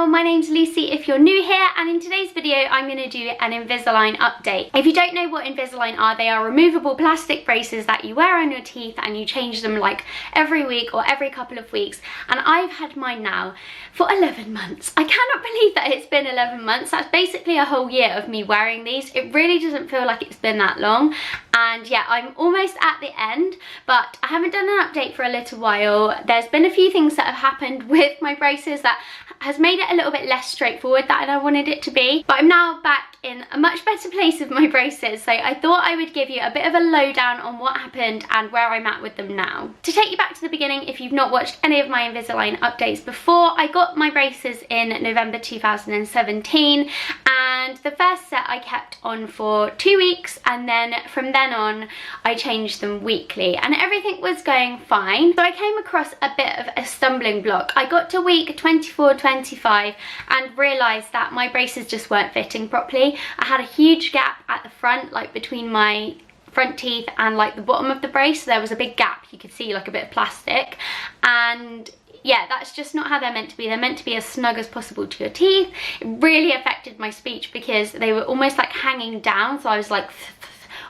channel. My name's Lucy if you're new here, and in today's video I'm going to do an Invisalign update. If you don't know what Invisalign are, they are removable plastic braces that you wear on your teeth and you change them like every week or every couple of weeks, and I've had mine now for 11 months. I cannot believe that it's been 11 months. That's basically a whole year of me wearing these. It really doesn't feel like it's been that long, and yeah, I'm almost at the end, but I haven't done an update for a little while. There's been a few things that have happened with my braces that has made it a little bit less straightforward than I wanted it to be, but I'm now back in a much better place with my braces, so I thought I would give you a bit of a lowdown on what happened and where I'm at with them now. To take you back to the beginning, if you've not watched any of my Invisalign updates before, I got my braces in November 2017, and the first set I kept on for 2 weeks, and then from then on I changed them weekly, and everything was going fine. So I came across a bit of a stumbling block. I got to week 24-25 and realised that my braces just weren't fitting properly. I had a huge gap at the front, like between my front teeth and like the bottom of the brace. So there was a big gap, you could see like a bit of plastic, and yeah, that's just not how they're meant to be. They're meant to be as snug as possible to your teeth. It really affected my speech because they were almost like hanging down, so I was like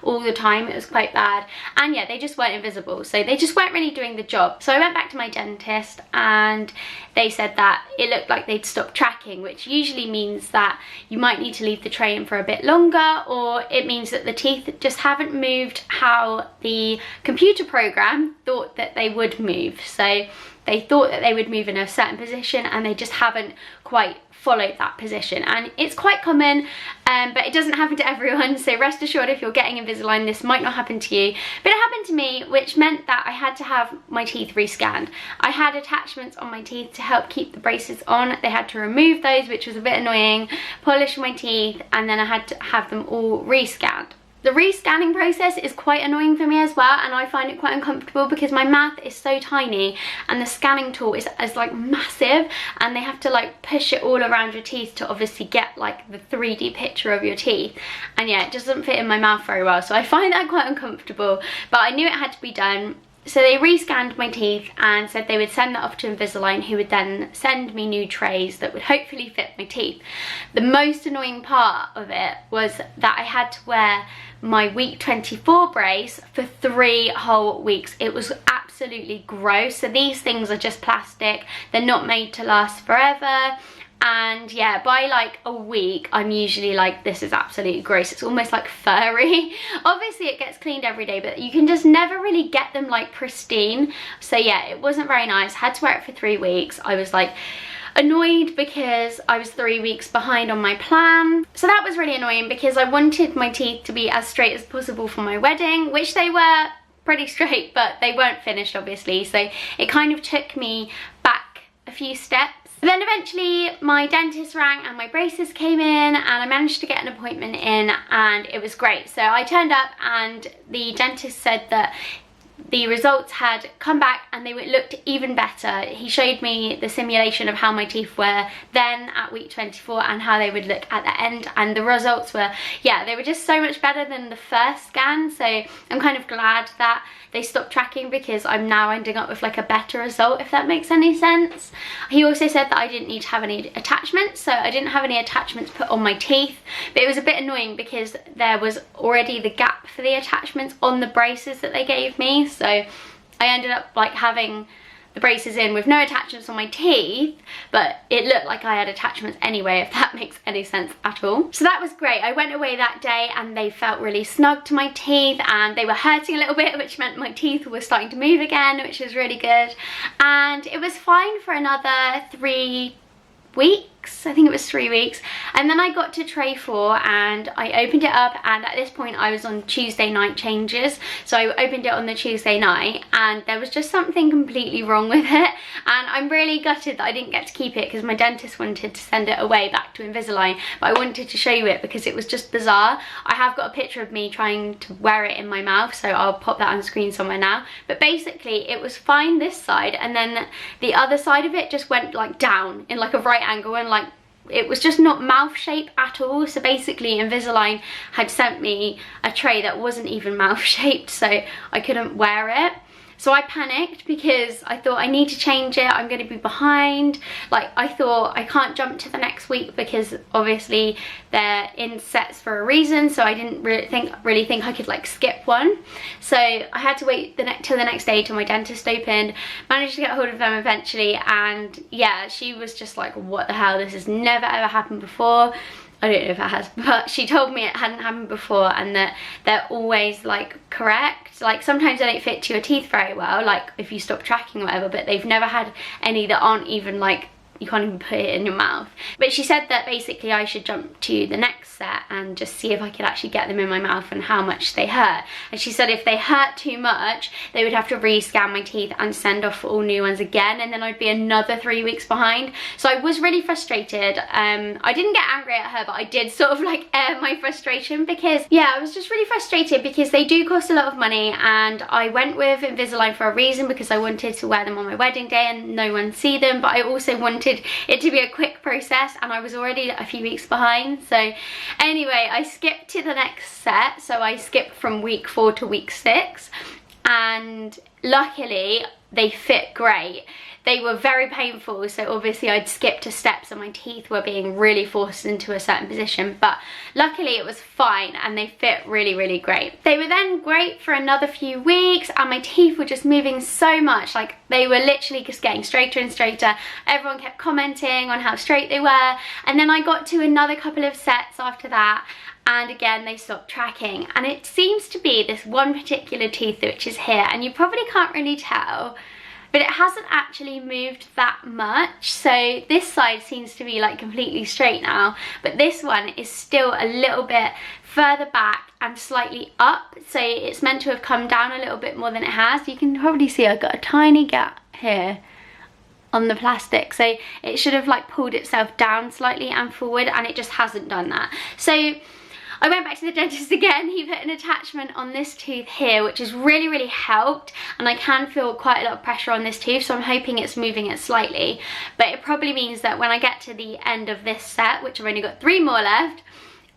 all the time. It was quite bad, and yeah, they just weren't invisible, so they just weren't really doing the job. So I went back to my dentist and they said that it looked like they'd stopped tracking, which usually means that you might need to leave the tray in for a bit longer, or it means that the teeth just haven't moved how the computer program thought that they would move. So they thought that they would move in a certain position and they just haven't quite followed that position, and it's quite common, but it doesn't happen to everyone, so rest assured if you're getting Invisalign this might not happen to you, but it happened to me, which meant that I had to have my teeth rescanned. I had attachments on my teeth to help keep the braces on. They had to remove those, which was a bit annoying, polish my teeth, and then I had to have them all rescanned. The rescanning process is quite annoying for me as well, and I find it quite uncomfortable because my mouth is so tiny and the scanning tool is like massive, and they have to like push it all around your teeth to obviously get like the 3D picture of your teeth, and yeah, it doesn't fit in my mouth very well, so I find that quite uncomfortable, but I knew it had to be done. So they rescanned my teeth and said they would send that off to Invisalign, who would then send me new trays that would hopefully fit my teeth. The most annoying part of it was that I had to wear my week 24 brace for 3 whole weeks. It was absolutely gross. So these things are just plastic. They're not made to last forever. And yeah, by like a week I'm usually like, this is absolutely gross. It's almost like furry. Obviously it gets cleaned every day, but you can just never really get them like pristine. So yeah, it wasn't very nice. Had to wear it for 3 weeks. I was like annoyed because I was 3 weeks behind on my plan. So that was really annoying because I wanted my teeth to be as straight as possible for my wedding, which they were pretty straight, but they weren't finished obviously. So it kind of took me back a few steps. Then eventually my dentist rang and my braces came in, and I managed to get an appointment in, and it was great. So I turned up and the dentist said that the results had come back and they looked even better. He showed me the simulation of how my teeth were then at week 24 and how they would look at the end, and the results were, yeah, they were just so much better than the first scan. So I'm kind of glad that they stopped tracking because I'm now ending up with like a better result, if that makes any sense. He also said that I didn't need to have any attachments, so I didn't have any attachments put on my teeth, but it was a bit annoying because there was already the gap for the attachments on the braces that they gave me. So I ended up like having the braces in with no attachments on my teeth, but it looked like I had attachments anyway, if that makes any sense at all. So that was great. I went away that day and they felt really snug to my teeth, and they were hurting a little bit, which meant my teeth were starting to move again, which was really good. And it was fine for another 3 weeks. I think it was 3 weeks, and then I got to tray 4 and I opened it up, and at this point I was on Tuesday night changes, so I opened it on the Tuesday night and there was just something completely wrong with it, and I'm really gutted that I didn't get to keep it because my dentist wanted to send it away back to Invisalign, but I wanted to show you it because it was just bizarre. I have got a picture of me trying to wear it in my mouth, so I'll pop that on screen somewhere now, but basically it was fine this side, and then the other side of it just went like down in like a right angle, and like it was just not mouth shape at all. So basically Invisalign had sent me a tray that wasn't even mouth shaped, so I couldn't wear it. So I panicked because I thought I need to change it, I'm going to be behind. Like, I thought I can't jump to the next week because obviously they're in sets for a reason, so I didn't really think I could like skip one. So I had to wait till the next day till my dentist opened, managed to get hold of them eventually, and yeah, she was just like, what the hell, this has never ever happened before. I don't know if it has, but she told me it hadn't happened before and that they're always like correct. Like sometimes they don't fit to your teeth very well, like if you stop tracking or whatever, but they've never had any that aren't even like, you can't even put it in your mouth. But she said that basically I should jump to the next set and just see if I could actually get them in my mouth and how much they hurt. And she said if they hurt too much, they would have to re-scan my teeth and send off for all new ones again, and then I'd be another 3 weeks behind. So I was really frustrated. I didn't get angry at her, but I did sort of like air my frustration because, yeah, I was just really frustrated because they do cost a lot of money, and I went with Invisalign for a reason because I wanted to wear them on my wedding day and no one see them, but I also wanted it to be a quick process, and I was already a few weeks behind. So anyway, I skipped to the next set, so I skipped from week 4 to week 6, and luckily they fit great. They were very painful, so obviously I'd skipped a step, so my teeth were being really forced into a certain position, but luckily it was fine and they fit really, really great. They were then great for another few weeks, and my teeth were just moving so much, like they were literally just getting straighter and straighter. Everyone kept commenting on how straight they were, and then I got to another couple of sets after that, and again they stopped tracking, and it seems to be this one particular tooth which is here, and you probably can't really tell, but it hasn't actually moved that much. So this side seems to be like completely straight now, but this one is still a little bit further back and slightly up, so it's meant to have come down a little bit more than it has. You can probably see I've got a tiny gap here on the plastic, so it should have like pulled itself down slightly and forward, and it just hasn't done that. So I went back to the dentist again. He put an attachment on this tooth here, which has really, really helped, and I can feel quite a lot of pressure on this tooth, so I'm hoping it's moving it slightly. But it probably means that when I get to the end of this set, which I've only got 3 more left,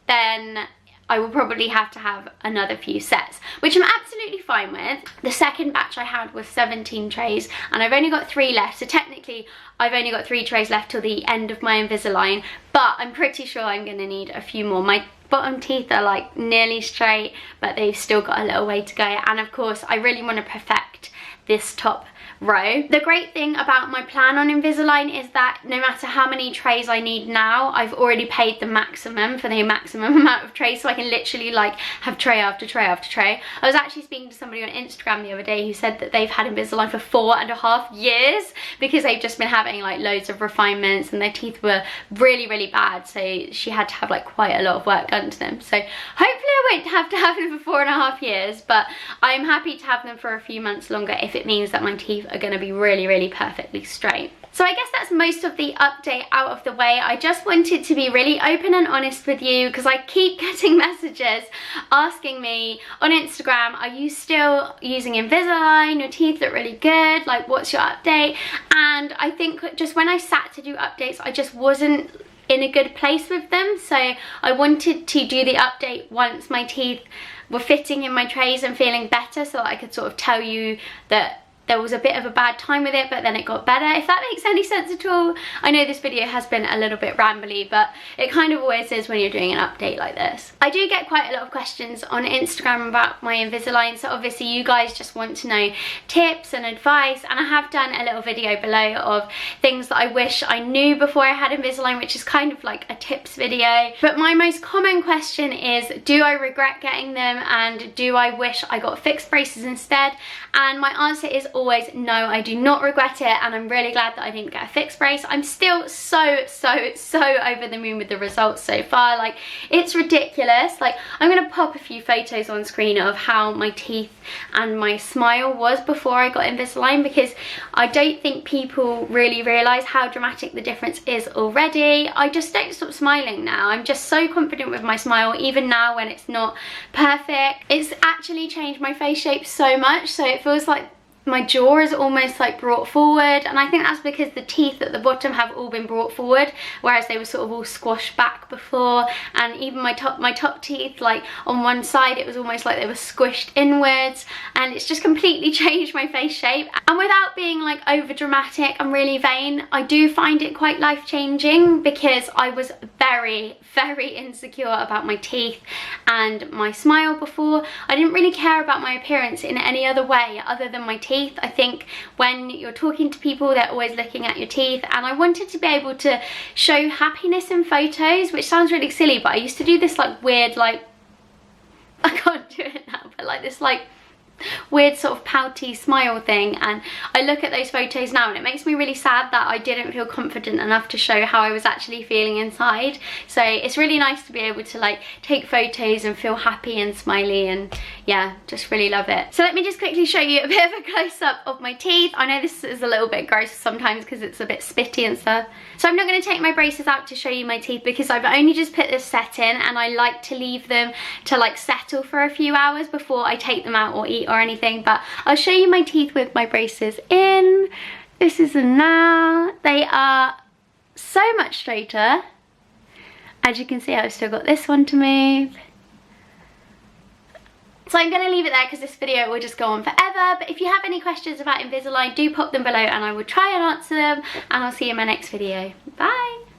then I will probably have to have another few sets, which I'm absolutely fine with. The second batch I had was 17 trays, and I've only got 3 left, so technically I've only got 3 trays left till the end of my Invisalign, but I'm pretty sure I'm going to need a few more. My bottom teeth are like nearly straight, but they've still got a little way to go, and of course I really want to perfect this top row. The great thing about my plan on Invisalign is that no matter how many trays I need now, I've already paid the maximum for the maximum amount of trays, so I can literally like have tray after tray after tray. I was actually speaking to somebody on Instagram the other day who said that they've had Invisalign for 4.5 years because they've just been having like loads of refinements and their teeth were really, really bad, so she had to have like quite a lot of work done to them. So hopefully I won't have to have them for 4.5 years, but I'm happy to have them for a few months longer if it means that my teeth are going to be really, really perfectly straight. So I guess that's most of the update out of the way. I just wanted to be really open and honest with you because I keep getting messages asking me on Instagram, are you still using Invisalign? Your teeth look really good, like what's your update? And I think just when I sat to do updates, I just wasn't in a good place with them, so I wanted to do the update once my teeth were fitting in my trays and feeling better, so that I could sort of tell you that there was a bit of a bad time with it, but then it got better, if that makes any sense at all. I know this video has been a little bit rambly, but it kind of always is when you're doing an update like this. I do get quite a lot of questions on Instagram about my Invisalign, so obviously you guys just want to know tips and advice, and I have done a little video below of things that I wish I knew before I had Invisalign, which is kind of like a tips video. But my most common question is, do I regret getting them, and do I wish I got fixed braces instead? And my answer is always no, I do not regret it, and I'm really glad that I didn't get a fixed brace. I'm still so over the moon with the results so far. Like, it's ridiculous. Like, I'm gonna pop a few photos on screen of how my teeth and my smile was before I got Invisalign, because I don't think people really realise how dramatic the difference is already. I just don't stop smiling now. I'm just so confident with my smile, even now when it's not perfect. It's actually changed my face shape so much, so it feels like my jaw is almost like brought forward, and I think that's because the teeth at the bottom have all been brought forward, whereas they were sort of all squashed back before. And even my top teeth, like on one side, it was almost like they were squished inwards, and it's just completely changed my face shape. And without being like over dramatic and really vain, I do find it quite life-changing, because I was very, very insecure about my teeth and my smile before. I didn't really care about my appearance in any other way other than my teeth. I think when you're talking to people, they're always looking at your teeth, and I wanted to be able to show happiness in photos, which sounds really silly, but I used to do this like weird, like, I can't do it now, but like this like weird sort of pouty smile thing, and I look at those photos now and it makes me really sad that I didn't feel confident enough to show how I was actually feeling inside. So it's really nice to be able to like take photos and feel happy and smiley, and yeah, just really love it. So let me just quickly show you a bit of a close-up of my teeth. I know this is a little bit gross sometimes because it's a bit spitty and stuff, so I'm not going to take my braces out to show you my teeth, because I've only just put this set in, and I like to leave them to like settle for a few hours before I take them out or eat or anything. But I'll show you my teeth with my braces in. This is them now. They are so much straighter. As you can see, I've still got this one to move. So I'm going to leave it there because this video will just go on forever. But if you have any questions about Invisalign, do pop them below and I will try and answer them. And I'll see you in my next video. Bye!